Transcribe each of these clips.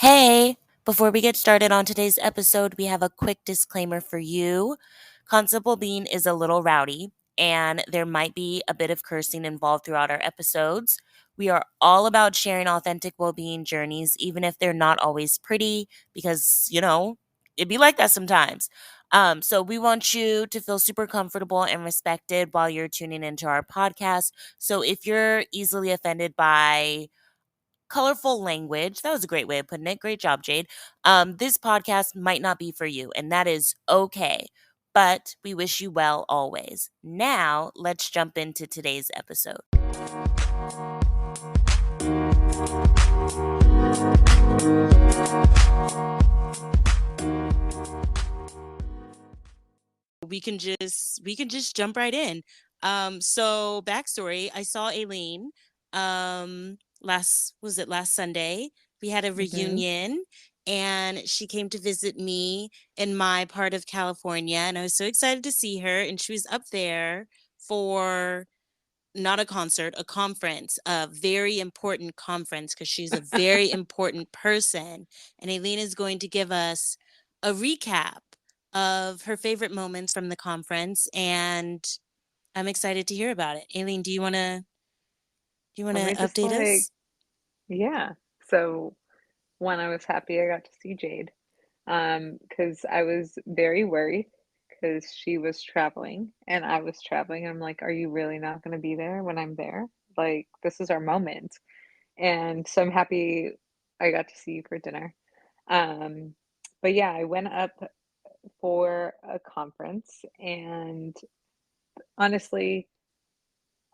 Hey, before we get started on today's episode, we have a quick disclaimer for you. Concept Bean is a little rowdy, and there might be a bit of cursing involved throughout our episodes. We are all about sharing authentic well being journeys, even if they're not always pretty, because, it'd be like that sometimes. So we want you to feel super comfortable and respected while you're tuning into our podcast. So if you're easily offended by colorful language. That was a great way of putting it. Great job, Jade. This podcast might not be for you, and that is okay. But we wish you well always. Now, let's jump into today's episode. We can just jump right in. So backstory, I saw Aileen last Sunday. We had a hmm reunion and she came to visit me in my part of California, and I was so excited to see her. And she was up there for not a concert, a conference, a very important conference, because she's a very important person. And Aileen is going to give us a recap of her favorite moments from the conference, and I'm excited to hear about it. Aileen, do you want Let to me just update us? yeah. So one, I was happy I got to see Jade, because I was very worried because she was traveling and I was traveling. And I'm like, are you really not going to be there when I'm there? Like, this is our moment. And so I'm happy I got to see you for dinner. Um, but yeah, I went up for a conference and honestly,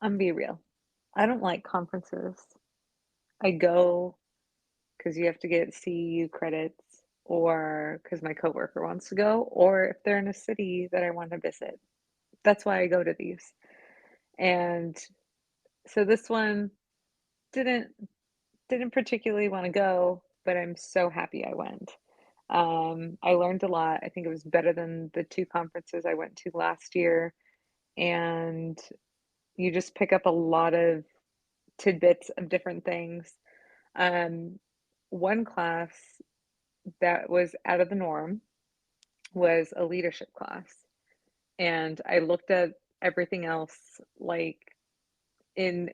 I'm be real. I don't like conferences. I go because you have to get CEU credits, or because my coworker wants to go, or if they're in a city that I want to visit. That's why I go to these. And so this one didn't didn't particularly want to go, but I'm so happy I went. I learned a lot. I think it was better than the two conferences I went to last year, and you just pick up a lot of tidbits of different things. Um, One class that was out of the norm was a leadership class. And I looked at everything else, like in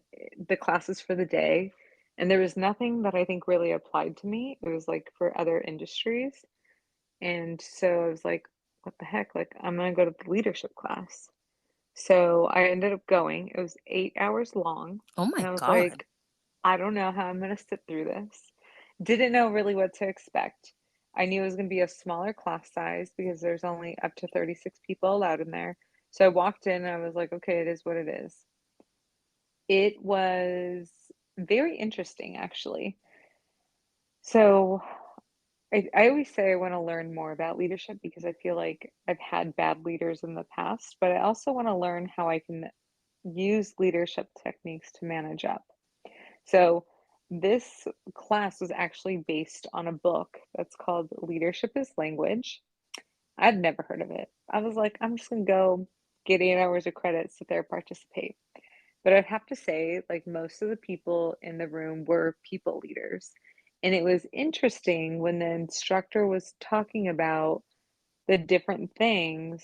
the classes for the day, and there was nothing that I think really applied to me. It was like for other industries. And so I was like, what the heck? Like, I'm gonna go to the leadership class. So I ended up going. It was 8 hours long. Oh And my I was God. like, I don't know how I'm gonna sit through this. Didn't know really what to expect. I knew it was gonna be a smaller class size because there's only up to 36 people allowed in there. So I walked in and I was like, okay, it is what it is. It was very interesting, actually. So I always say I want to learn more about leadership because I feel like I've had bad leaders in the past, but I also want to learn how I can use leadership techniques to manage up. So, this class was actually based on a book that's called Leadership is Language. I'd never heard of it. I was like, I'm just gonna go get 8 hours of credit, sit there, participate. But I'd have to say, like, most of the people in the room were people leaders. And it was interesting when the instructor was talking about the different things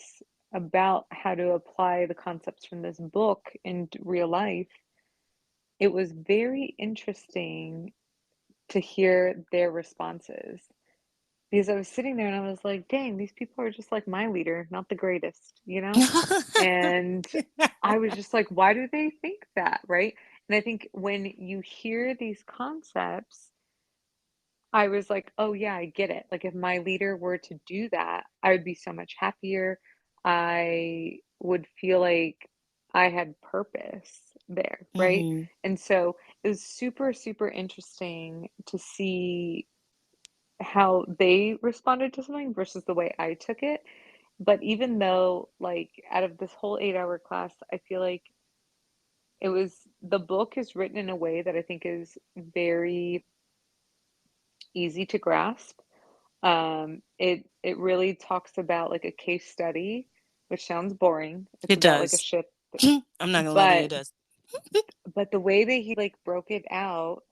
about how to apply the concepts from this book in real life. It was very interesting to hear their responses because I was sitting there and I was like, dang, these people are just like my leader, not the greatest, you know? And I was just like, why do they think that? Right. And I think when you hear these concepts, I was like, oh, yeah, I get it. Like, if my leader were to do that, I would be so much happier. I would feel like I had purpose there. Right. hmm And so it was super, super interesting to see how they responded to something versus the way I took it. But even though, like, out of this whole 8 hour class, I feel like the book is written in a way that I think is very easy to grasp. It really talks about like a case study, which sounds boring. It's It about like a does. ship, I'm not gonna lie to you, it but does. the way that he like broke it out,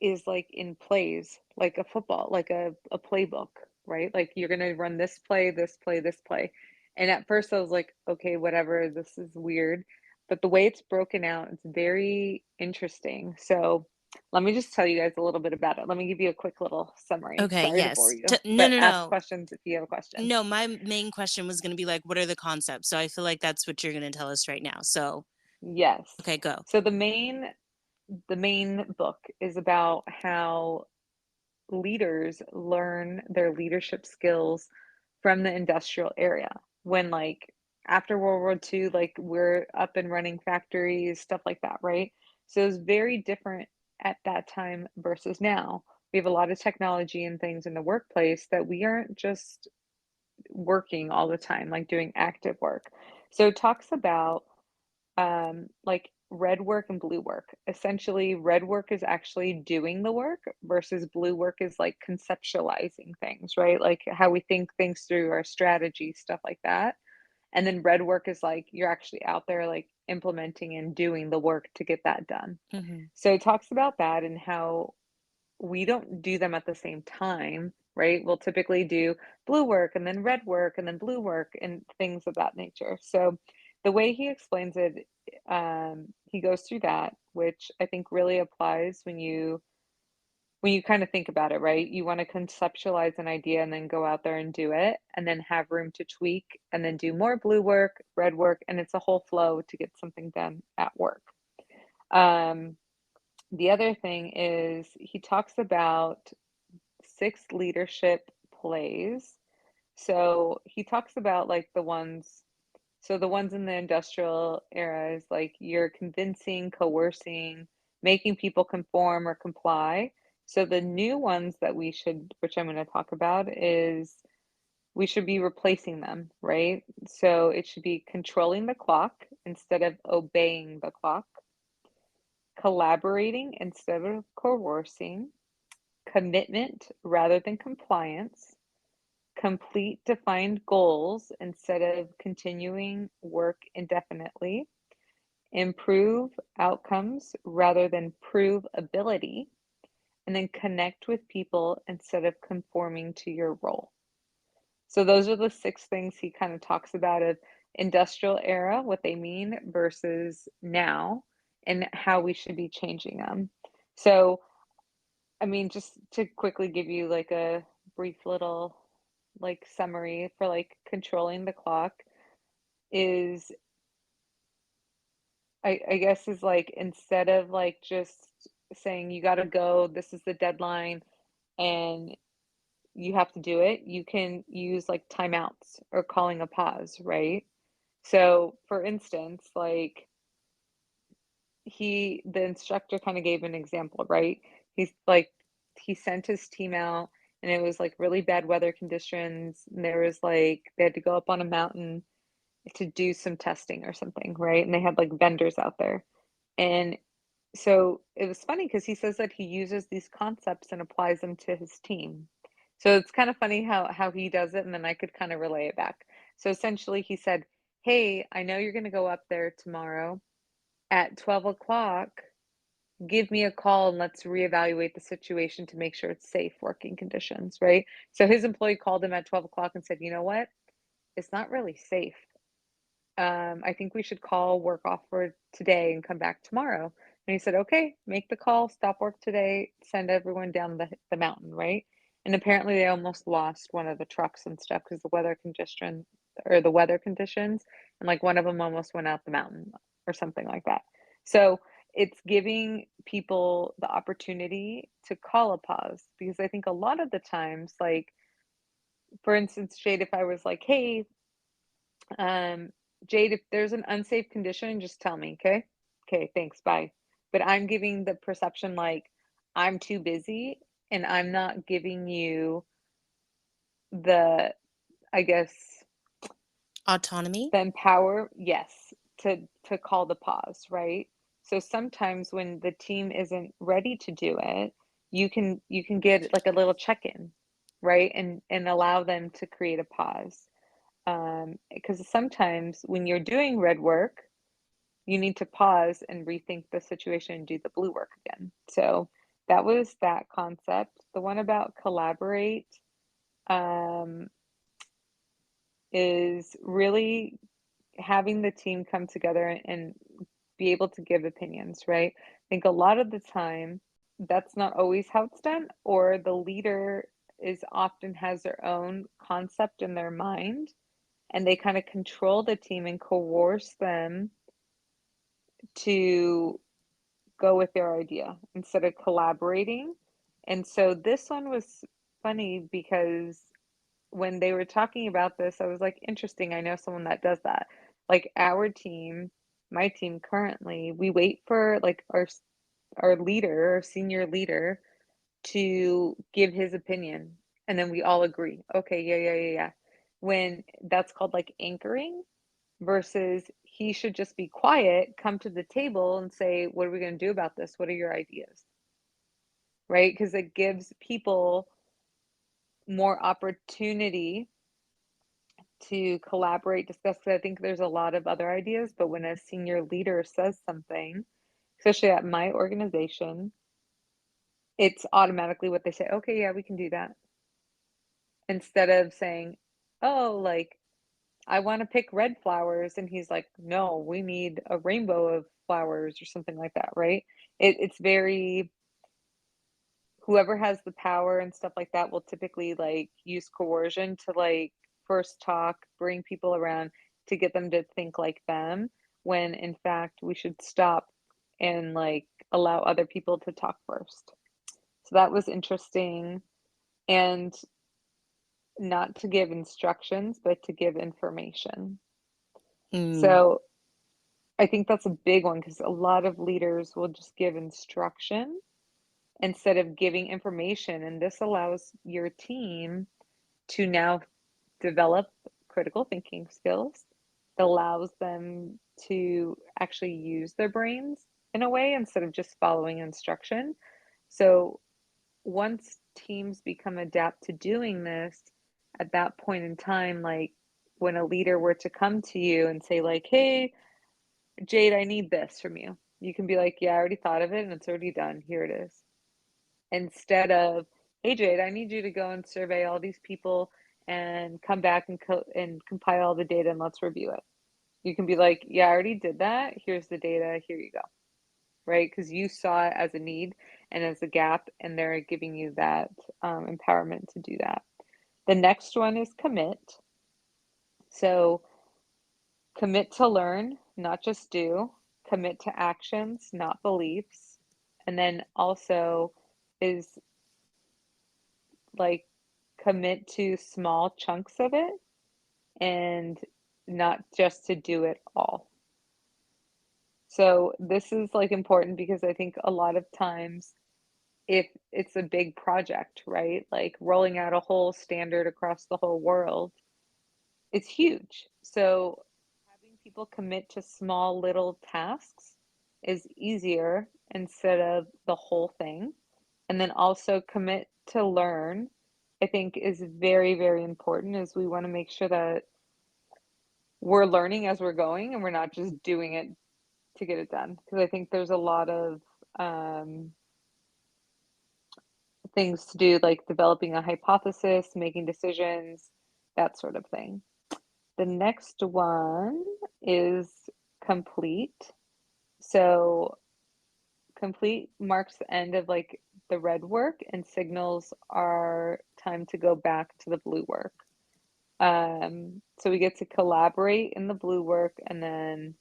is like in plays, like a football, like a playbook, right? Like you're gonna run this play, this play, this play. And at first I was like, okay, whatever, this is weird. But the way it's broken out, it's very interesting. So let me just tell you guys a little bit about it. Let me give you a quick little summary. Okay, Sorry to bore yes. you, No, but no, ask no. questions if you have a question. No, my main question was going to be like, what are the concepts? So I feel like that's what you're going to tell us right now. So, Yes. okay, go. So the main book is about how leaders learn their leadership skills from the industrial era when like after World War II, like we're up and running factories, stuff like that, right? So it's very different at that time versus now. We have a lot of technology and things in the workplace that we aren't just working all the time, like doing active work. So it talks about like red work and blue work. Essentially, red work is actually doing the work versus blue work is like conceptualizing things, right? Like how we think things through, our strategy, stuff like that. And then red work is like you're actually out there like implementing and doing the work to get that done. Hmm. So it talks about that and how we don't do them at the same time, right? We'll typically do blue work and then red work and then blue work and things of that nature. So the way he explains it, he goes through that, which I think really applies when you kind of think about it, right? You want to conceptualize an idea and then go out there and do it, and then have room to tweak and then do more blue work, red work, and it's a whole flow to get something done at work. Um, the other thing is he talks about six leadership plays. So he talks about like the ones in the industrial era is like you're convincing, coercing, making people conform or comply. So the new ones that we should, which I'm going to talk about, is we should be replacing them, right? So it should be controlling the clock instead of obeying the clock, collaborating instead of coercing, commitment rather than compliance, complete defined goals instead of continuing work indefinitely, improve outcomes rather than prove ability, and then connect with people instead of conforming to your role. So those are the six things he kind of talks about of industrial era, what they mean versus now, and how we should be changing them. So I mean, just to quickly give you like a brief little like summary for like controlling the clock is I guess is like instead of like just saying you got to go, this is the deadline and you have to do it, you can use like timeouts or calling a pause, right? So, for instance, like the instructor kind of gave an example, right? He's like, he sent his team out and it was like really bad weather conditions. And there was like, they had to go up on a mountain to do some testing or something, right? And they had like vendors out there. And so it was funny because he says that he uses these concepts and applies them to his team. So it's kind of funny how he does it, and then I could kind of relay it back. So essentially, he said, "Hey, I know you're going to go up there tomorrow at 12 o'clock. Give me a call and let's reevaluate the situation to make sure it's safe working conditions," right? So his employee called him at 12 o'clock and said, "You know what? It's not really safe. I think we should call work off for today and come back tomorrow." And he said, "Okay, make the call, stop work today, send everyone down the mountain," right? And apparently they almost lost one of the trucks and stuff because the weather conditions, and like one of them almost went out the mountain or something like that. So it's giving people the opportunity to call a pause because I think a lot of the times, like for instance, Jade, if I was like, "Hey, um, Jade, if there's an unsafe condition, just tell me, okay? Okay, thanks, bye." But I'm giving the perception like I'm too busy and I'm not giving you the, I guess, Autonomy? the empower, yes, to call the pause, right? So sometimes when the team isn't ready to do it, you can get like a little check-in, right? And allow them to create a pause. Because sometimes when you're doing red work, you need to pause and rethink the situation and do the blue work again. So That was that concept. The one about collaborate um, is really having the team come together and be able to give opinions, right? I think a lot of the time that's not always how it's done, or the leader is often has their own concept in their mind and they kind of control the team and coerce them to go with their idea instead of collaborating. And so this one was funny because when they were talking about this, I was like, interesting. I know someone that does that. Like our team, my team currently, we wait for like our leader, our senior leader, to give his opinion, and then we all agree. Okay, yeah, yeah, yeah, yeah. When that's called like anchoring, versus he should just be quiet, come to the table and say, "What are we going to do about this? What are your ideas?" Right? Because it gives people more opportunity to collaborate, discuss. 'Cause I think there's a lot of other ideas, but when a senior leader says something, especially at my organization, it's automatically what they say. Okay, yeah, we can do that. Instead of saying, oh, like, I want to pick red flowers. And he's like, no, we need a rainbow of flowers or something like that, right? It's very, whoever has the power and stuff like that will typically like use coercion to like first talk, bring people around to get them to think like them, when in fact we should stop and like allow other people to talk first. So that was interesting. And not to give instructions, but to give information. Mm. So I think that's a big one because a lot of leaders will just give instruction instead of giving information. And this allows your team to now develop critical thinking skills. It allows them to actually use their brains in a way instead of just following instruction. So once teams become adept to doing this, at that point in time, like when a leader were to come to you and say, like, hey, Jade, I need this from you. You can be like, yeah, I already thought of it and it's already done. Here it is. Instead of, hey, Jade, I need you to go and survey all these people and come back and and compile all the data and let's review it. You can be like, yeah, I already did that. Here's the data. Here you go. Right? Because you saw it as a need and as a gap, and they're giving you that empowerment to do that. The next one is commit. So commit to learn, not just do. Commit to actions, not beliefs. And then also is like commit to small chunks of it and not just to do it all. So this is like important because I think a lot of times if it's a big project, right? Like rolling out a whole standard across the whole world, it's huge. So having people commit to small little tasks is easier instead of the whole thing. And then also commit to learn, I think is very, very important, as we want to make sure that we're learning as we're going and we're not just doing it to get it done. Because I think there's a lot of um, things to do, like developing a hypothesis, making decisions, that sort of thing. The next one is complete. So complete marks the end of like the red work and signals our time to go back to the blue work. So we get to collaborate in the blue work, and then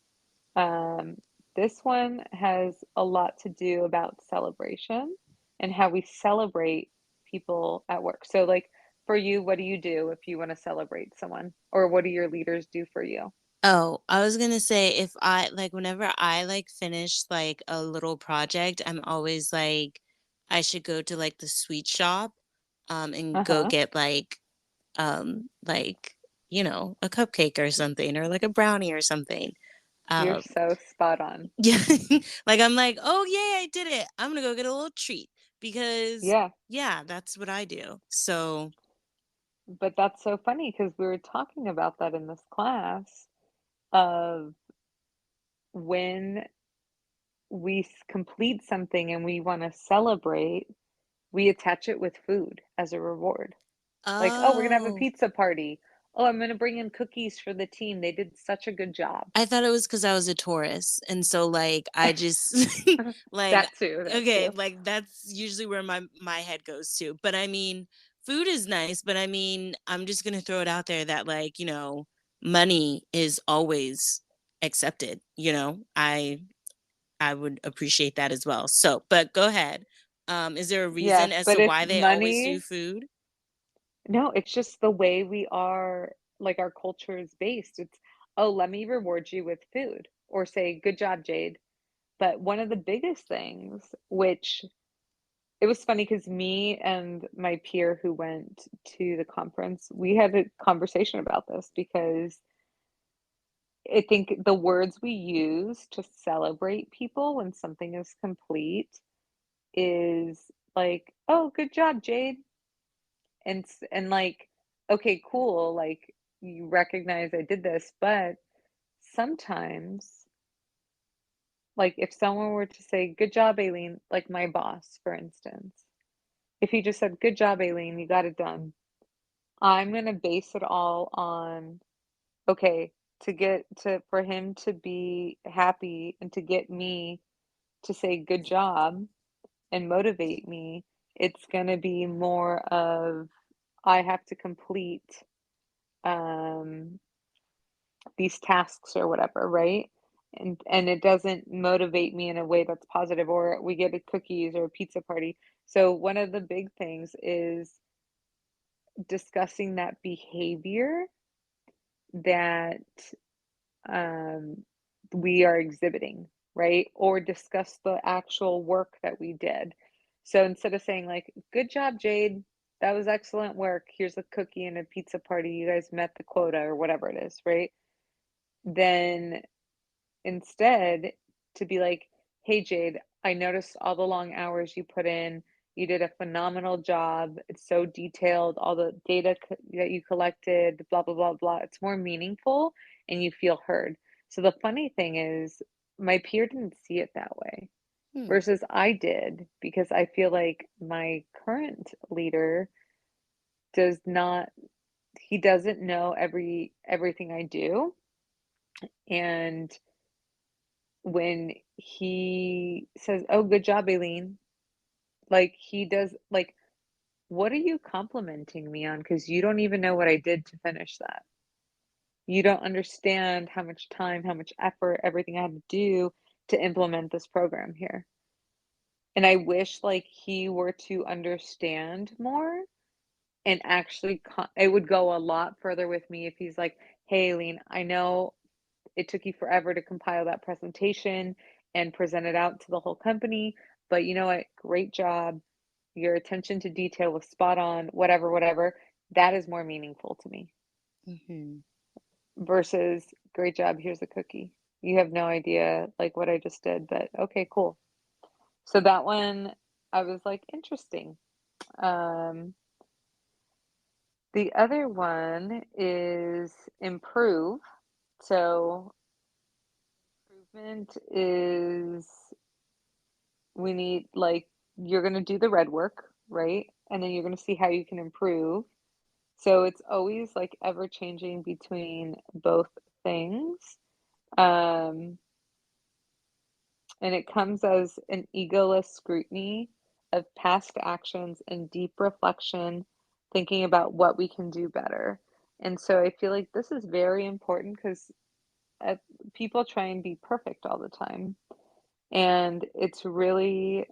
um, this one has a lot to do about celebration and how we celebrate people at work. So, like for you, what do you do if you want to celebrate someone, or what do your leaders do for you? Oh, I was gonna say if I like whenever I like finish like a little project, I'm always like I should go to like the sweet shop and Uh go huh. get like a cupcake or something or like a brownie or something. You're Um so spot on. yeah, like I'm like, "Oh, yay, I did it. I'm gonna go get a little treat." Because Yeah, yeah, that's what I do. So, but that's so funny because we were talking about that in this class of when complete something and we want to celebrate, we attach it with food as a reward. Like, oh, we're gonna have a Oh, pizza party. Oh, I'm gonna bring in cookies for the team. They did such a good job. I thought it was because I was a Taurus, and so like I just like That too, that okay, too. like that's usually where my head goes to. But I mean, food is nice, but I mean, I'm just gonna throw it out there that like money is always accepted. I would appreciate that as well. So, but go ahead. Is there a reason Yes, as but to if why they always do money, food? no, it's just the way we are, like our culture is based. It's, oh, let me reward you with food or say, good job, Jade. But one of the biggest things, which it was funny because me and my peer who went to the conference, we had a conversation about this because I think the words we use to celebrate people when something is complete is like, "Oh, good job, Jade." And like, "Okay, cool, like you recognize I did this." But sometimes, like if someone were to say, "Good job, Aileen," like my boss, for instance, if he just said, "Good job, Aileen, you got it done." I'm gonna base it all on, okay, for him to be happy and to get me to say good job and motivate me, it's going to be more of I have to complete um, these tasks or whatever, right? And it doesn't motivate me in a way that's positive, or we get a cookies or a pizza party. So one of the big things is discussing that behavior that um, we are exhibiting, right? Or discuss the actual work that we did. So instead of saying, like, good job, Jade, that was excellent work. Here's a cookie and a pizza party. You guys met the quota or whatever it is, right? Then instead, to be like, hey, Jade, I noticed all the long hours you put in. You did a phenomenal job. It's so detailed, all the data that you collected, blah, blah, blah, blah. It's more meaningful and you feel heard. So the funny thing is, my peer didn't see it that way Hmm. versus I did because I feel like my current leader does not, he doesn't know everything I do. And when he says, "Oh, good job, Aileen," like he does, like, what are you complimenting me on? Because you don't even know what I did to finish that. You don't understand how much time, how much effort, everything I had to do to implement this program here. And I wish like he were to understand more and actually, it would go a lot further with me if he's like, "Hey, Aileen, I know it took you forever to compile that presentation and present it out to the whole company. But you know what? Great job. Your attention to detail was spot on, whatever, whatever." That is more meaningful to me Hmm. versus great job. Here's a cookie. You have no idea like what I just did, but okay, cool. So that one, I was like, interesting. Um, the other one is improve. So improvement is we need like you're going to do the red work, right? And then you're going to see how you can improve. So it's always like ever changing between both things. Um, and it comes as an egoless scrutiny of past actions and deep reflection, thinking about what we can do better. And so I feel like this is very important because uh, people try and be perfect all the time. And it's really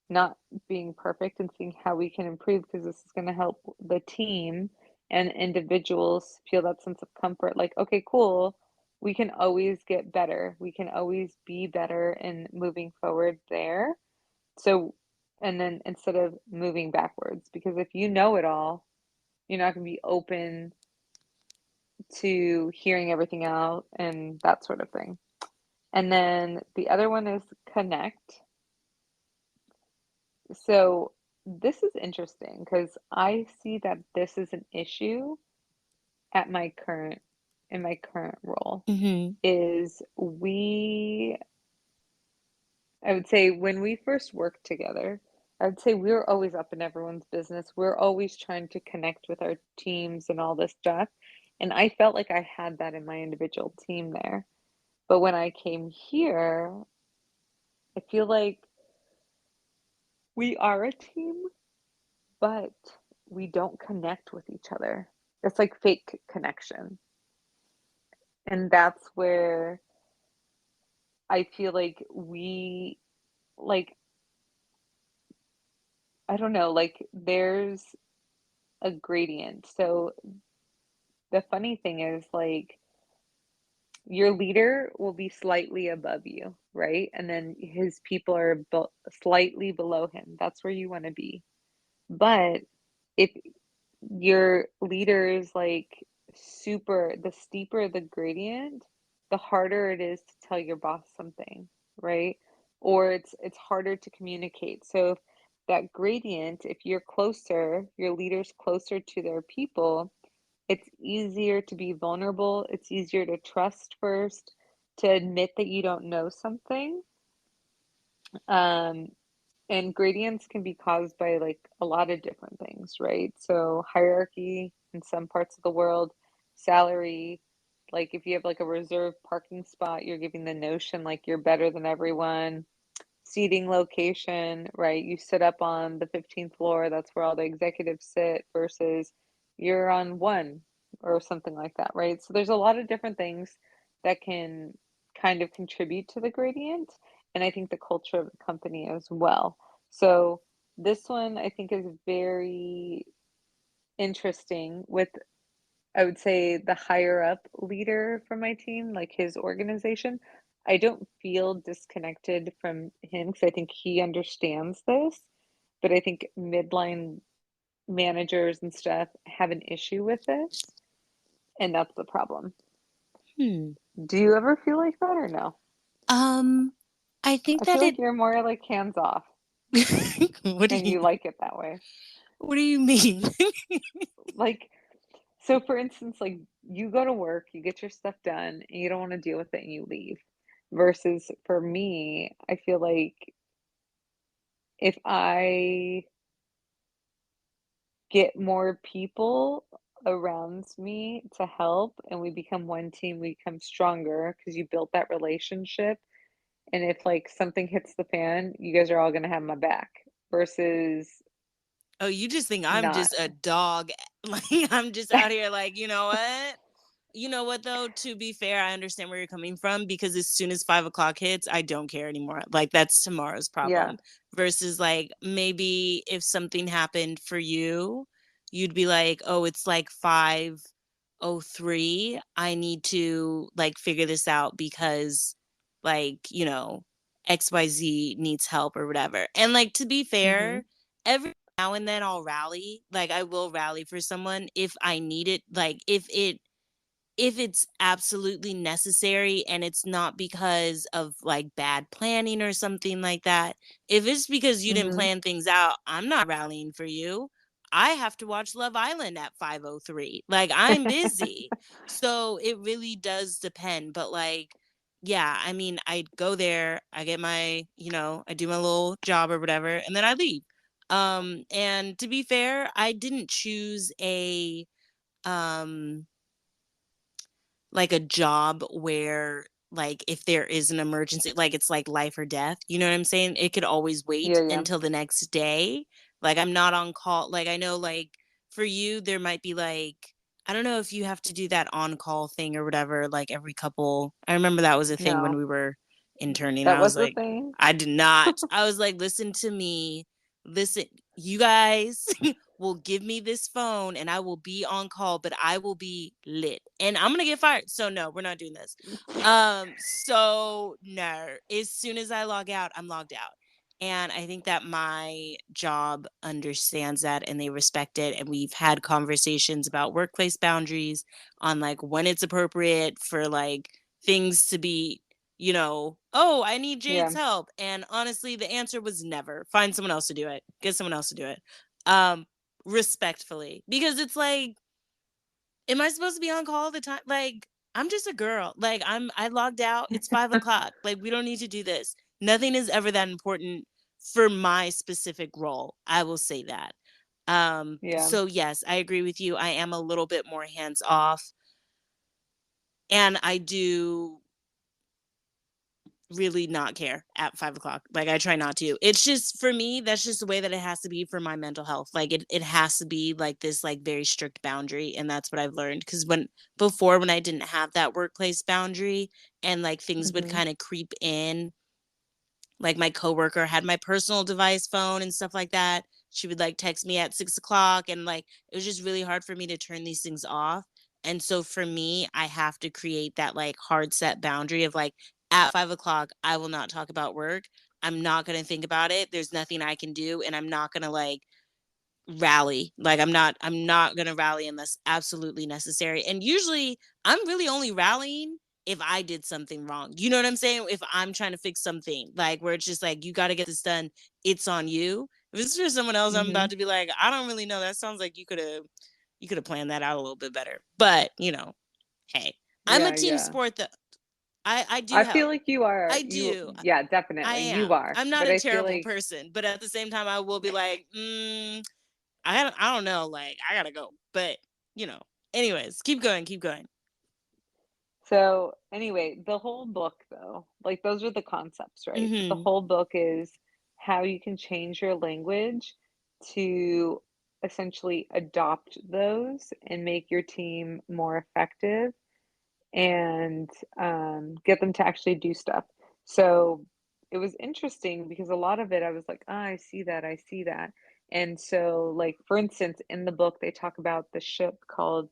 not being perfect and seeing how we can improve because this is going to help the team and individuals feel that sense of comfort like, okay, cool, we can always get better, we can always be better in moving forward there. So and then instead of moving backwards, because if you know it all, you're not going to be open to hearing everything out and that sort of thing. And then the other one is connect. So this is interesting because I see that this is an issue at my current role Hmm. is we I would say when we first worked together, I would say we were always up in everyone's business. We're always trying to connect with our teams and all this stuff. And I felt like I had that in my individual team there. But when I came here, I feel like we are a team, but we don't connect with each other. It's like fake connection. And that's where I feel like like, I don't know, like there's a gradient. So the funny thing is, like, your leader will be slightly above you, right? And then his people are slightly below him. That's where you want to be. But if your leader is like the steeper the gradient, the harder it is to tell your boss something, right? Or it's harder to communicate. So if that gradient, if you're closer, your leader's closer to their people, it's easier to be vulnerable. It's easier to trust first, to admit that you don't know something. Um, and gradients can be caused by like a lot of different things, right? So hierarchy in some parts of the world, salary, like if you have like a reserved parking spot, you're giving the notion like you're better than everyone. Seating location, right? You sit up on the 15th floor, that's where all the executives sit, versus you're on one or something like that, right? So there's a lot of different things that can kind of contribute to the gradient, and I think the culture of the company as well. So this one I think is very interesting with, I would say, the higher up leader from my team, like his organization. I don't feel disconnected from him because I think he understands this, but I think midline managers and stuff have an issue with this, and that's the problem. Hmm. Do you ever feel like that or no? Um, I think I that feel like it you're more like hands off what do and you like it that way. what do you mean? Like, so for instance, like you go to work, you get your stuff done, and you don't want to deal with it and you leave. Versus for me, I feel like if I get more people around me to help and we become one team, we become stronger because you built that relationship. And if like something hits the fan, you guys are all going to have my back versus Oh, you just think I'm not. just a dog. Like I'm just out here like, you know what? You know what though? To be fair, I understand where you're coming from because as soon as 5 o'clock hits, I don't care anymore. Like that's tomorrow's Yeah. problem. Versus like maybe if something happened for you, you'd be like, oh, it's like 5:03. I need to like figure this out because like, XYZ needs help or whatever. And like to be Mhm. fair, every now and then I'll rally. Like I will rally for someone if I need it. Like if it's absolutely necessary and it's not because of like bad planning or something like that. If it's because you didn't Mhm. plan things out, I'm not rallying for you. I have to watch Love Island at 5:03. Like I'm busy. So it really does depend, but like yeah, I mean, I go there, I get my, I do my little job or whatever, and then I leave. And to be fair, I didn't choose a um like a job where like if there is an emergency, like it's like life or death, you know what I'm saying? It could always wait Yeah, yeah. until the next day. Like I'm not on call. Like I know like for you there might be like I don't know if you have to do that on call thing or whatever like every couple. I remember that was a thing when No. we were interning. That I was was the like thing. I did not. I was like listen to me. Listen, you guys will give me this phone and I will be on call, but I will be lit and I'm gonna get fired. So no, we're not doing this. So no, as soon as I log out, I'm logged out. And I think that my job understands that and they respect it. And we've had conversations about workplace boundaries on like when it's appropriate for like things to be, oh, I need Jade's Yeah. help. And honestly, the answer was never. Find someone else to do it. Get someone else to do it. Um, Respectfully. Because it's like, am I supposed to be on call all the time? Like, I'm just a girl. Like, I logged out. It's 5 o'clock. Like, we don't need to do this. Nothing is ever that important for my specific role. I will say that. Yeah. So yes, I agree with you. I am a little bit more hands off, and I do really not care at 5 o'clock. Like I try not to. It's just for me, that's just the way that it has to be for my mental health. Like it has to be like this like very strict boundary. And that's what I've learned. Cause when I didn't have that workplace boundary and like things would Hmm. kind of creep in, like my coworker had my personal device phone and stuff like that. She would like text me at 6 o'clock, and like it was just really hard for me to turn these things off. And so for me, I have to create that like hard set boundary of like at 5 o'clock, I will not talk about work. I'm not going to think about it. There's nothing I can do. And I'm not going to like rally. Like I'm not going to rally unless absolutely necessary. And usually I'm really only rallying if I did something wrong. You know what I'm saying? If I'm trying to fix something, like where it's just like you got to get this done, it's on you. If it's for someone else, I'm Hmm. about to be like, I don't really know. That sounds like you could have planned that out a little bit better. But, hey, I'm a Yeah, team yeah. sport that I do I feel help. like you are. I You, do. yeah, I definitely. You am. are. I'm not But a I feel terrible like, person, but at the same time I will be like, I don't know, like I gotta go. But you know, anyways, keep going, keep going. so anyway, the whole book though, like those are the concepts, right? But the Mm-hmm. whole book is how you can change your language to essentially adopt those and make your team more effective and get them to actually do stuff. So it was interesting because a lot of it, I was like, ah, I see that, I see that. And so, like for instance, in the book, they talk about the ship called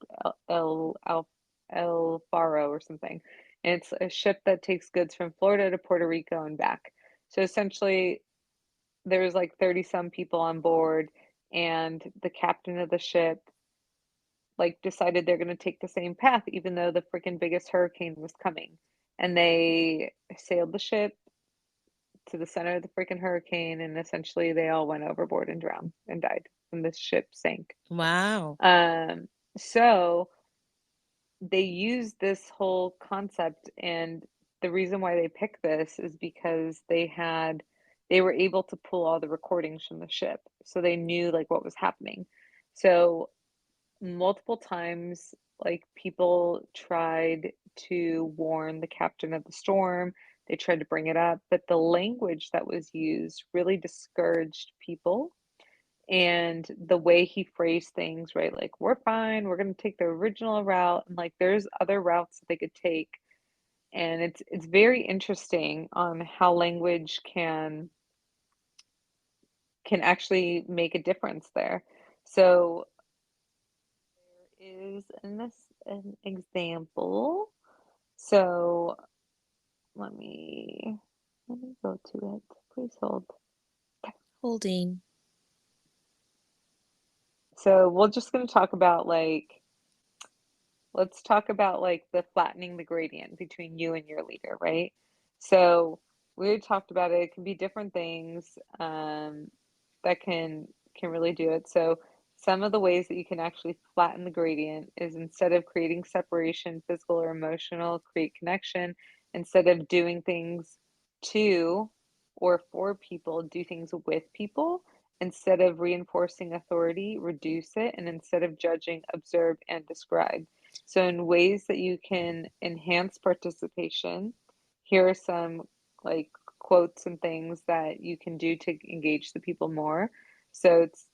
El Faro or something, and it's a ship that takes goods from Florida to Puerto Rico and back. So essentially, there was like 30 some people on board, and the captain of the ship like decided they're going to take the same path even though the freaking biggest hurricane was coming, and they sailed the ship to the center of the freaking hurricane, and essentially they all went overboard and drowned and died when the ship sank. Wow. um so they use this whole concept, and the reason why they picked this is because they were able to pull all the recordings from the ship, so they knew like what was happening. So multiple times, like people tried to warn the captain of the storm, they tried to bring it up, but the language that was used really discouraged people. And the way he phrased things, right? Like, we're fine, we're going to take the original route. And like, there's other routes that they could take. And it's very interesting on how language can actually make a difference there. So there is an example. So let me let me go to it. Please hold. Holding. So we're just going to talk about like let's talk about like the flattening the gradient between you and your leader, right? So we talked about it. It can be different things that can really do it. So some of the ways that you can actually flatten the gradient is instead of creating separation, physical or emotional, create connection. Instead of doing things to or for people, do things with people. Instead of reinforcing authority, reduce it. And instead of judging, observe and describe. So, in ways that you can enhance participation, here are some like quotes and things that you can do to engage the people more. So, it's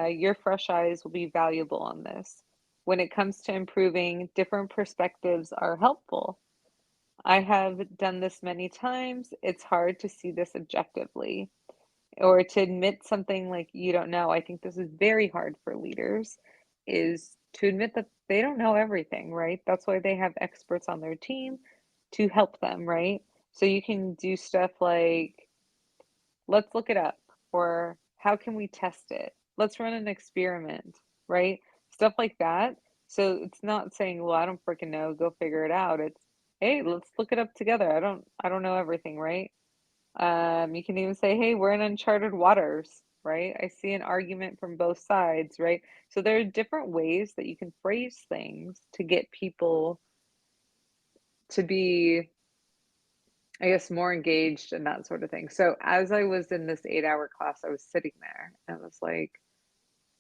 your fresh eyes will be valuable on this. When it comes to improving, different perspectives are helpful. I have done this many times. It's hard to see this objectively or to admit something like you don't know. I think this is very hard for leaders is to admit that they don't know everything, right? That's why they have experts on their team to help them, right? So you can do stuff like let's look it up, or how can we test it? Let's run an experiment, right? Stuff like that. So it's not saying, well, I don't freaking know, go figure it out. It's, hey, let's look it up together. I don't know everything, right? You can even say, hey, we're in uncharted waters, right? I see an argument from both sides, right? So there are different ways that you can phrase things to get people to be I guess, more engaged and that sort of thing. So as I was in this 8-hour class, I was sitting there and I was like,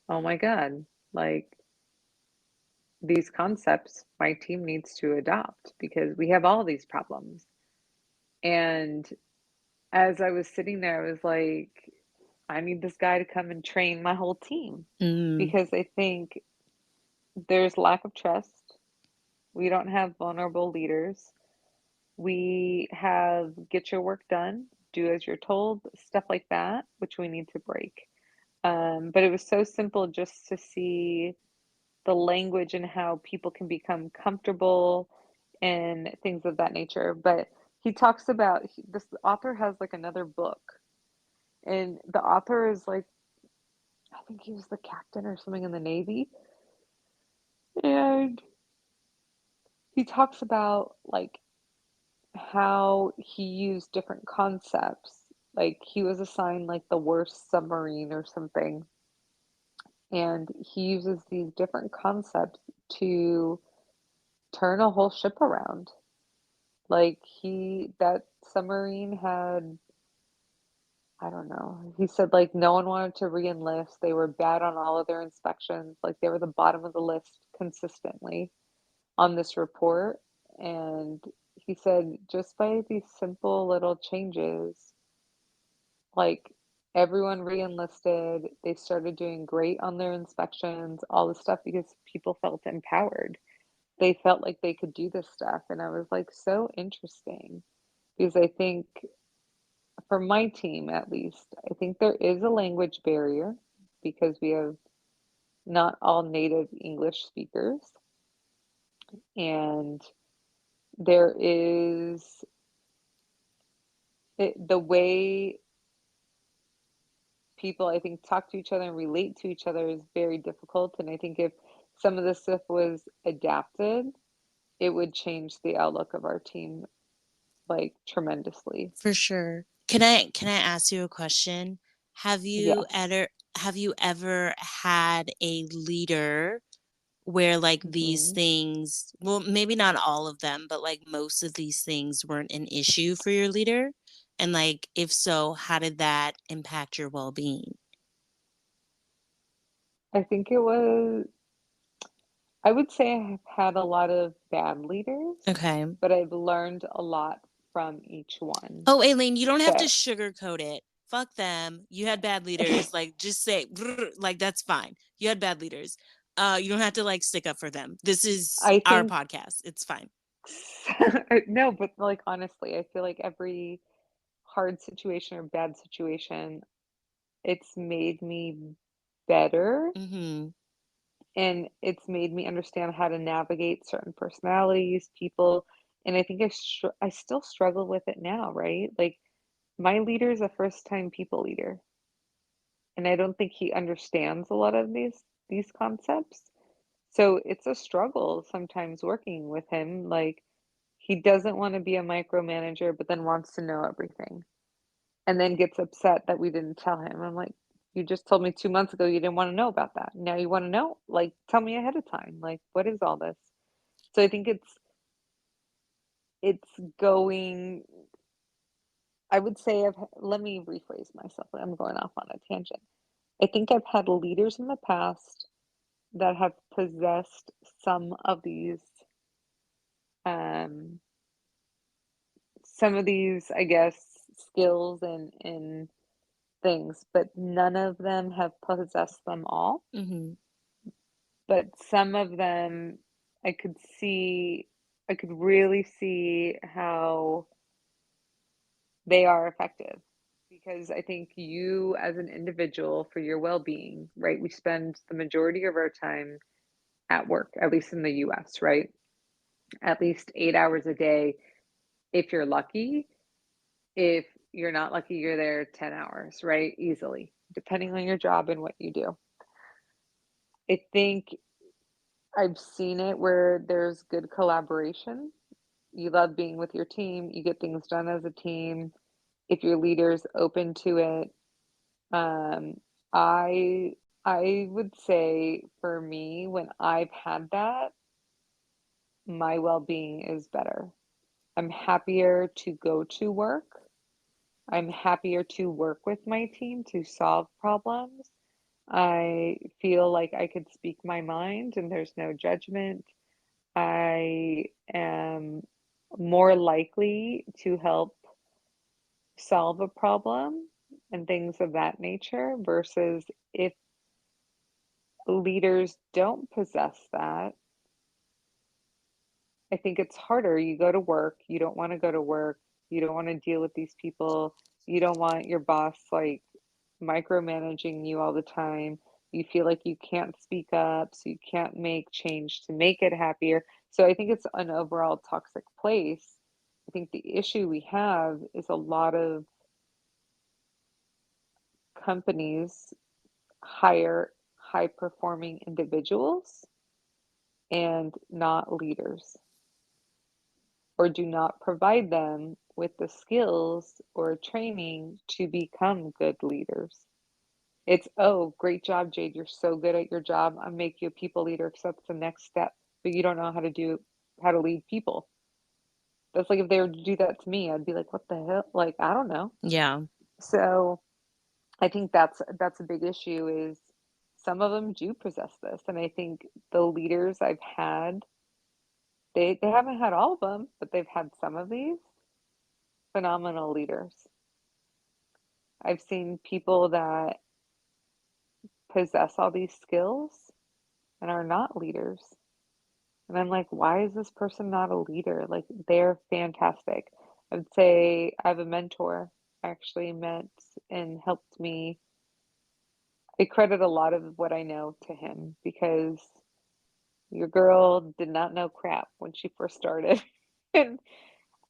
oh my God, like these concepts my team needs to adopt because we have all these problems. And as I was sitting there, I was like, I need this guy to come and train my whole team Mm, because I think there's lack of trust. We don't have vulnerable leaders. We have get your work done, do as you're told, stuff like that, which we need to break. But it was so simple just to see the language and how people can become comfortable and things of that nature. But he talks about this author has like another book, and the author is like, I think he was the captain or something in the Navy. And he talks about like how he used different concepts. Like he was assigned like the worst submarine or something. And he uses these different concepts to turn a whole ship around. Like that submarine had, I don't know, he said like no one wanted to re-enlist. They were bad on all of their inspections. Like they were the bottom of the list consistently on this report. And he said just by these simple little changes, like everyone re-enlisted, they started doing great on their inspections, all this stuff because people felt empowered. They felt like they could do this stuff. And I was like, so interesting because I think for my team at least, I think there is a language barrier because we have not all native English speakers. And there is the way people, I think, talk to each other and relate to each other is very difficult. And I think if some of this stuff was adapted, it would change the outlook of our team like tremendously. for sure. Can I ask you a question? Have you Yes. ever have you ever had a leader where like these Hmm. things, well, maybe not all of them, but like most of these things weren't an issue for your leader? And like if so, how did that impact your well-being? I think it was, I would say I've had a lot of bad leaders, Okay. but I've learned a lot from each one. Oh, Aileen, you don't have to So sugarcoat it. Fuck them. You had bad leaders. Like, just say, like, that's fine. You had bad leaders. You don't have to like stick up for them. This is I our think, podcast. It's fine. no, but like honestly, I feel like every hard situation or bad situation, it's made me better Mm-hmm. and it's made me understand how to navigate certain personalities, people, and I think I still struggle with it now, right? Like my leader is a first time people leader, and I don't think he understands a lot of these concepts. So it's a struggle sometimes working with him. Like he doesn't want to be a micromanager, but then wants to know everything, and then gets upset that we didn't tell him. I'm like, you just told me 2 months ago you didn't want to know about that. Now you want to know? Like, tell me ahead of time. Like, what is all this? So I think it's going. I would say let me rephrase myself. I'm going off on a tangent. I think I've had leaders in the past that have possessed some of um these, I guess, skills and things, but none of them have possessed them all. Mm-hmm. But some of them I could see, I could really see how they are effective because I think you as an individual for your well-being, right? We spend the majority of our time at work, at least in the US, right? At least 8 hours a day if you're lucky. If you're not lucky, you're there 10 hours, right? Easily, depending on your job and what you do. I think I've seen it where there's good collaboration. You love being with your team, you get things done as a team. If your leader's open to it, um, I I would say for me, when I've had that, my well-being is better. I'm happier to go to work. I'm happier to work with my team to solve problems. I feel like I could speak my mind and there's no judgment. I am more likely to help solve a problem and things of that nature versus if leaders don't possess that, I think it's harder. You go to work, you don't want to go to work, you don't want to deal with these people, you don't want your boss like micromanaging you all the time. You feel like you can't speak up, so you can't make change to make it happier. So I think it's an overall toxic place. I think the issue we have is a lot of companies hire high performing individuals and not leaders, or do not provide them with the skills or training to become good leaders. It's, oh, great job, Jade. You're so good at your job. I'll make you a people leader because that's the next step. But you don't know how to lead people. That's like if they were to do that to me, I'd be like, what the hell? Like, I don't know. Yeah. So I think that's a big issue is some of them do possess this. And I think the leaders I've had, they haven't had all of them, but they've had some of these phenomenal leaders. I've seen people that possess all these skills and are not leaders. And I'm like, why is this person not a leader? Like, they're fantastic. I would say I have a mentor actually met and helped me. I credit a lot of what I know to him because your girl did not know crap when she first started. And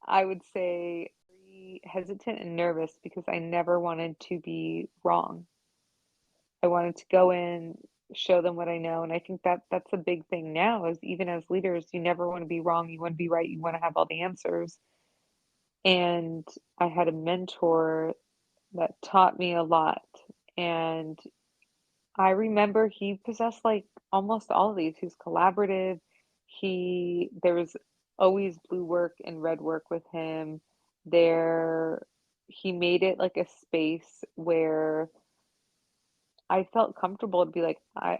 I would say very hesitant and nervous because I never wanted to be wrong. I wanted to go in, show them what I know, and I think that that's a big thing now is even as leaders, you never want to be wrong, you want to be right, you want to have all the answers. And I had a mentor that taught me a lot, and I remember he possessed like almost all of these. He was collaborative. There was always blue work and red work with him. There, he made it like a space where I felt comfortable to be like, I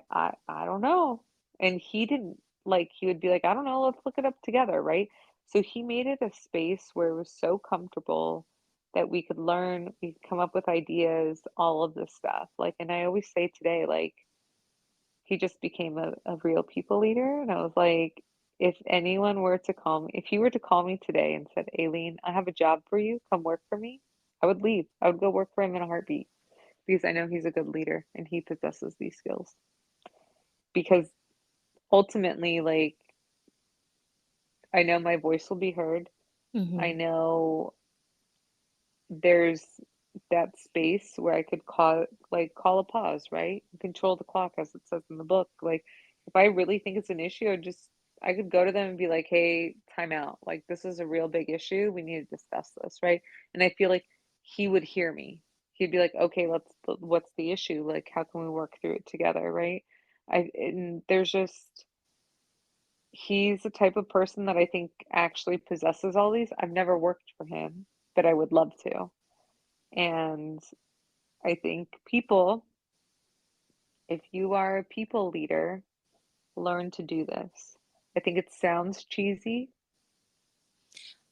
don't know. And he didn't like he would be like, I don't know, let's look it up together, right? So he made it a space where it was so comfortable that we could learn, we could come up with ideas, all of this stuff. Like, and I always say today, like, he just became a real people leader. And I was like, if anyone were to call me, if he were to call me today and said, Aileen, I have a job for you, come work for me, I would leave. I would go work for him in a heartbeat because I know he's a good leader and he possesses these skills. Because ultimately, like, I know my voice will be heard. I Hmm. know there's that space where I could call a pause, right? Control the clock as it says in the book. Like if I really think it's an issue, I could go to them and be like, "Hey, time out. Like this is a real big issue. We need to discuss this, right?" And I feel like he would hear me. He'd be like, "Okay, what's the issue? Like how can we work through it together, right?" I and there's just he's the type of person that I think actually possesses all these. I've never worked for him, but I would love to. And I think people, if you are a people leader, learn to do this. I think it sounds cheesy,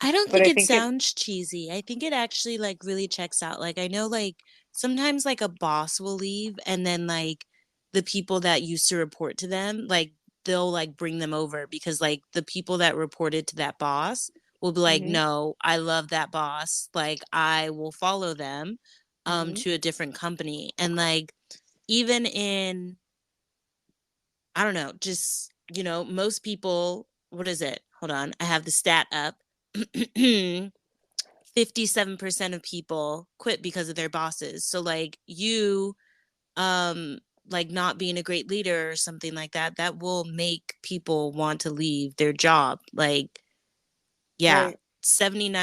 I don't but think I it think it, sounds cheesy. I think it actually like really checks out. Like I know like sometimes like a boss will leave and then like the people that used to report to them, like they'll like bring them over because like the people that reported to that boss will be like, hmm "No, I love that boss. Like I will follow them hmm to a different company." And like even in I don't know, just, most people, what is it? Hold on. I have the stat up. 57% of people quit because of their bosses. So like you like not being a great leader or something like that, that will make people want to leave their job. Like yeah, right,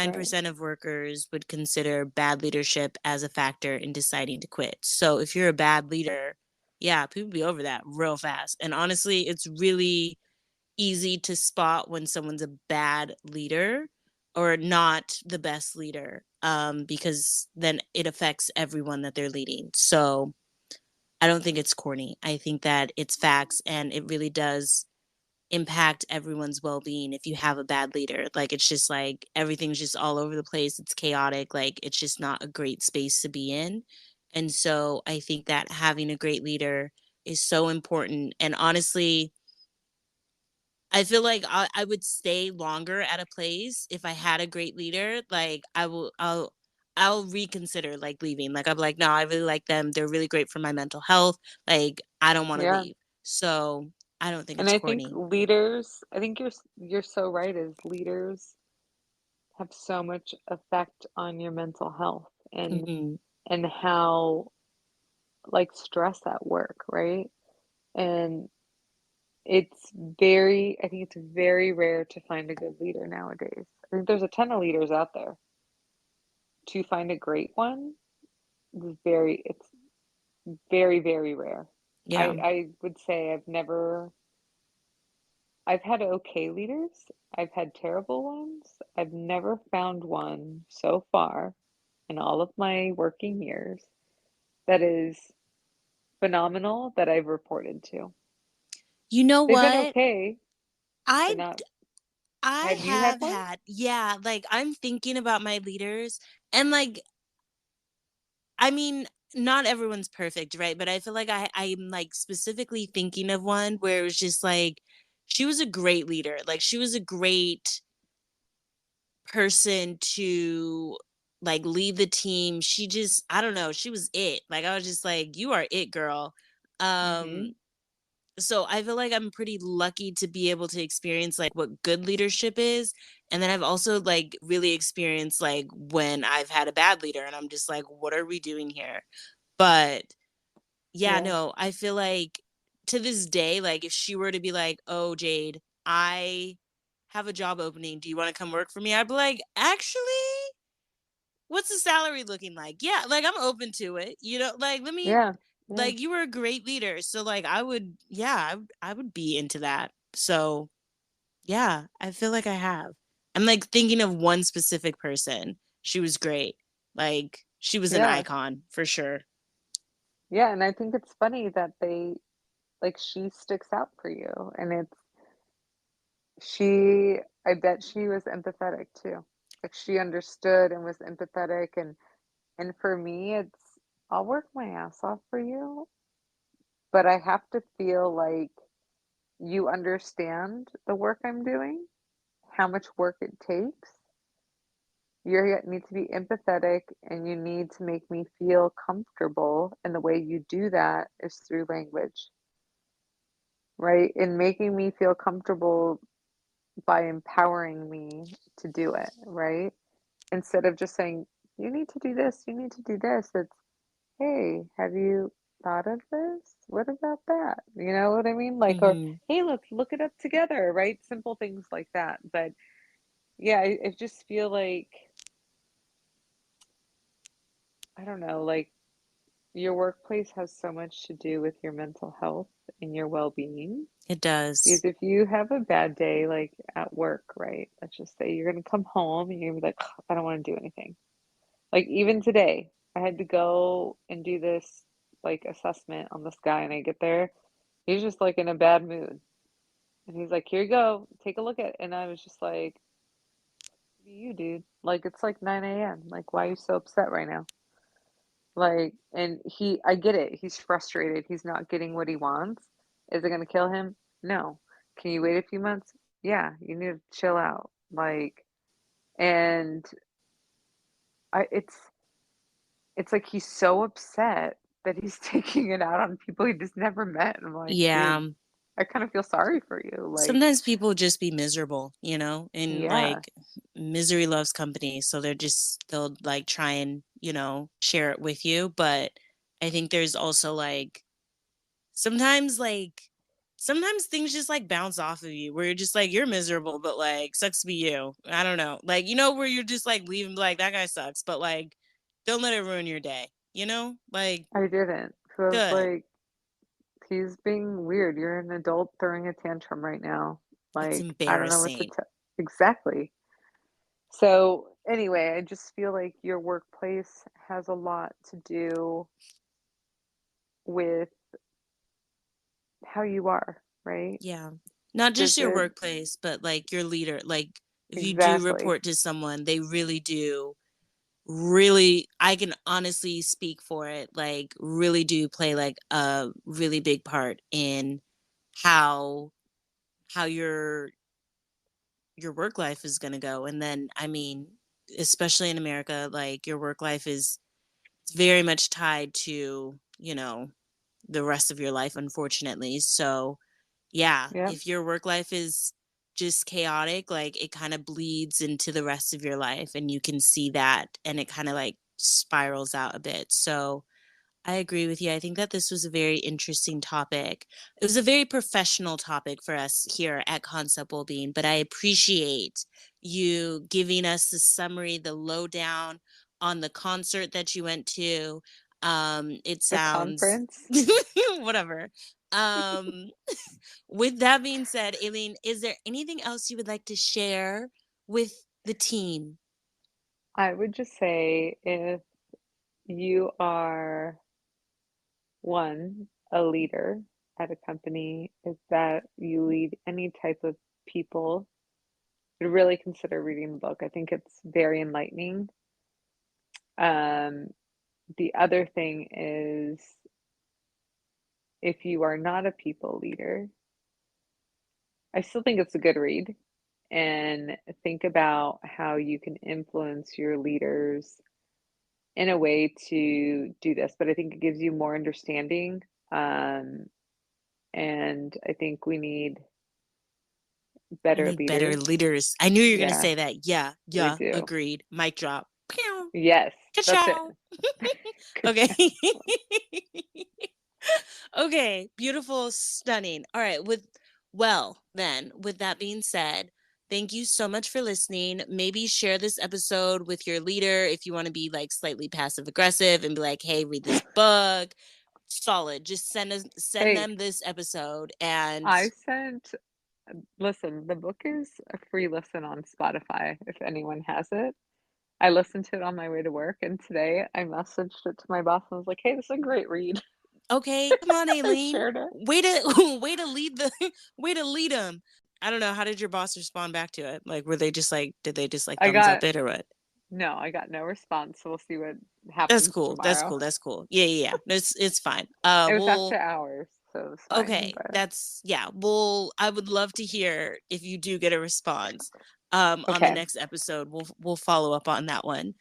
right. 79% of workers would consider bad leadership as a factor in deciding to quit. So if you're a bad leader, yeah, people be over that real fast. And honestly, it's really easy to spot when someone's a bad leader or not the best leader, because then it affects everyone that they're leading. So I don't think it's corny. I think that it's facts, and it really does impact everyone's well-being if you have a bad leader. Like, it's just like everything's just all over the place. It's chaotic. Like, it's just not a great space to be in. And so I think that having a great leader is so important. And honestly, I feel like I would stay longer at a place if I had a great leader. Like, I'll reconsider, like, leaving. Like, I'm like, "No, I really like them. They're really great for my mental health. Like, I don't wanna Yeah. leave." So, I don't think And it's I think corny. leaders, I think you're so right, is leaders have so much effect on your mental health Mhm. and how like stress at work, right? And I think it's very rare to find a good leader nowadays. I think there's a ton of leaders out there. To find a great one it's very, very rare. Yeah. I would say I've had okay leaders, I've had terrible ones. I've never found one so far in all of my working years that is phenomenal that I've reported to. You know They've been what? okay, but I not. I Have you had have one? had, yeah, like, I'm thinking about my leaders, and, like, I mean, not everyone's perfect, right? But I feel like I'm, like, specifically thinking of one where it was just, like, she was a great leader. Like, she was a great person to, like, lead the team. She just, I don't know, she was it. Like, I was just like, "You are it, girl." Um, Mhm. so I feel like I'm pretty lucky to be able to experience, like, what good leadership is, and then I've also, like, really experienced, like, when I've had a bad leader and I'm just like, "What are we doing here?" But, yeah, Yeah. no, I feel like to this day, like, if she were to be like, "Oh, Jade, I have a job opening. Do you wanna come work for me?" I'd be like, "Actually, what's the salary looking like?" Yeah, like, I'm open to it, like, let me Yeah. Yeah. like, you were a great leader, so, like, I would yeah, I would be into that. So, yeah, I feel like I have. I'm, like, thinking of one specific person. She was great. Like, she was an Yeah. icon for sure. Yeah, and I think it's funny that she sticks out for you, and I bet she was empathetic too. Like, she understood and was empathetic, and for me, I'll work my ass off for you, but I have to feel like you understand the work I'm doing, how much work it takes. You need to be empathetic and you need to make me feel comfortable. And the way you do that is through language, right? And making me feel comfortable by empowering me to do it, right? Instead of just saying, you need to do this, you need to do this. It's, hey, have you thought of this? What about that? You know what I mean? Like, or, Mhm. hey, let's look it up together, right? Simple things like that. But yeah, I just feel like, I don't know, like your workplace has so much to do with your mental health and your well-being. It Because does. if you have a bad day, like at work, right? Let's just say you're gonna come home and you're gonna be like, "Ugh, I don't want to do anything." Like even today, I had to go and do this like assessment on this guy, and I get there, he's just like in a bad mood, and he's like, "Here you go, take a look at." And I was just like, "What are you, dude? Like it's like 9 a.m. Like why are you so upset right now?" Like, and I get it. He's frustrated. He's not getting what he wants. Is it going to kill him? No. Can you wait a few months? Yeah, you need to chill out. Like, and it's like he's so upset that he's taking it out on people he just never met. I'm like, Yeah. dude, I kind of feel sorry for you. Like, Sometimes people just be miserable, and, yeah, like, misery loves company, so they'll, like, try and, share it with you, but I think there's also, sometimes, like sometimes things just, like, bounce off of you where you're just like, "You're miserable, but, like, sucks to be you." I don't know. Like, where you're just, like, leaving, like, "That guy sucks," but, like, don't let it ruin your day, you know? Like, I didn't. So I was good. like, he's being weird. You're an adult throwing a tantrum right now. It's Like, I don't know what to embarrassing. tell. Exactly. So, anyway, I just feel like your workplace has a lot to do with how you are, right? Yeah. Not just Does your it workplace, but like your leader. Like if you do exactly? report to someone, they really do really, I can honestly speak for it, like really do play like a really big part in how how your work life is going to go. And then I mean, especially in America, like your work life is very much tied to, the rest of your life, unfortunately. So yeah, Yep. if your work life is just chaotic, like it kind of bleeds into the rest of your life and you can see that and it kind of like spirals out a bit. So I agree with you. I think that this was a very interesting topic. It was a very professional topic for us here at Concept Wellbeing, but I appreciate you giving us the summary, the lowdown on the concert that you went to. It The sounds conference. whatever. Um, with that being said, Aileen, is there anything else you would like to share with the team? I would just say if you are one, a leader at a company, is that you lead any type of people, really consider reading the book. I think it's very enlightening. Um, the other thing is if you are not a people leader, I still think it's a good read and think about how you can influence your leaders in a way to do this. But I think it gives you more understanding. Um, and I think we need We better need better leaders. leaders. I knew you were going to Yeah, say that. Yeah, we yeah, do. agreed. Mic drop. Pew. Yes, that's it. Ka-chow. Good Okay. job. Okay, beautiful, stunning. All right, with that being said, thank you so much for listening. Maybe share this episode with your leader if you want to be like slightly passive aggressive and be like, "Hey, read this book." Solid. Just send Hey, them this episode and I sent, listen, the book is a free listen on Spotify if anyone has it. I listened to it on my way to work, and today I messaged it to my boss and was like, hey, this is a great read. okay, come on, I Aileen. shared it. Way to way to lead the way to lead them. I don't know. How did your boss respond back to it? Like, were they just like, did they just like I thumbs up got, it or what? no, I got no response. So we'll see what That's happens cool. That's tomorrow. cool. That's cool. Yeah, yeah, yeah. It's fine. It was after We'll hours, so it was fine. okay. But That's yeah. I would love to hear if you do get a response. On the okay, next episode, we'll follow up on that one,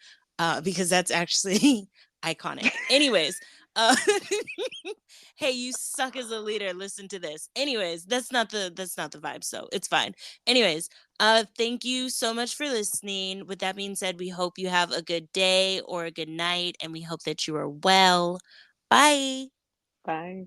because that's actually iconic. Anyways, uh, hey, you suck as a leader. Listen to this. Anyways, that's not the vibe. So it's fine. Anyways, thank you so much for listening. With that being said, we hope you have a good day or a good night, and we hope that you are well. Bye. bye.